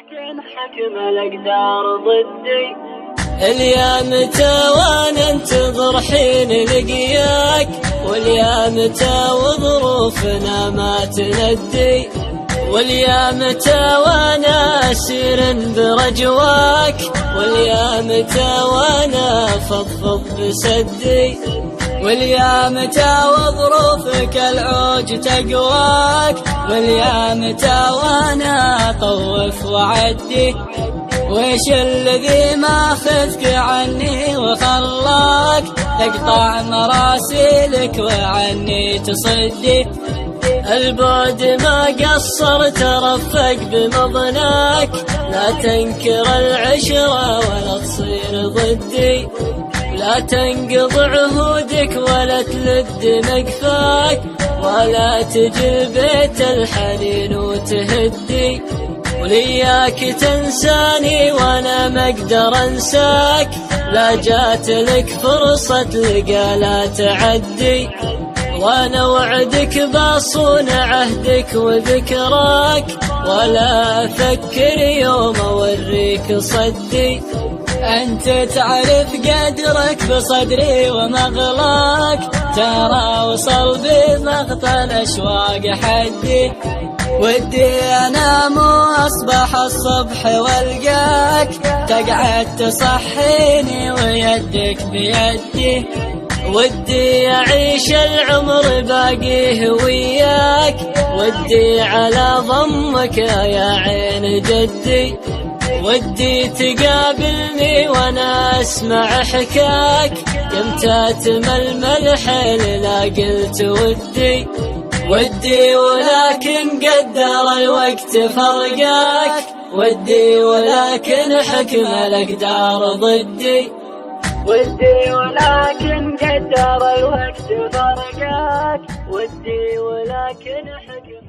ولكن حكم الأقدار ضدي. اليامته وانا انتظر حين لقياك، واليامته وظروفنا ما تندي، واليامته وانا اسير برجواك، واليامته وانا فضفض بسدي، واليامته وظروفك العوج تقواك، واليامته وانا اطوف وعدي. ويش الذي ماخذك عني وخلاك تقطع مراسيلك وعني تصدي؟ البعد ما قصر ترفق بمضناك، لا تنكر العشرة ولا تصير ضدي، لا تنقض عهودك ولا تلد مقفاك، ولا تجي بيت الحنين وتهدي، ولياك تنساني وانا ما اقدر انساك، لا جات لك فرصة لقى لا تعدي، وانا وعدك باصون عهدك وذكراك، ولا افكر يوم اوريك صدي. انت تعرف قدرك بصدري ومغلاك، ترى وصل بمقطع الاشواق حدي، ودي انام واصبح الصبح والقاك، تقعد تصحيني ويدك بيدي، ودي اعيش العمر باقيه وياك، ودي على ضمك يا عين جدي، ودي تقابلني وانا اسمع حكاك، يمتى تململ حيل لا قلت ودي، ودي ولكن قدر الوقت فرقاك، ودي ولكن حكم الأقدار ضدي، ودي ولكن قدر الوقت فرقاك، ودي ولكن حكم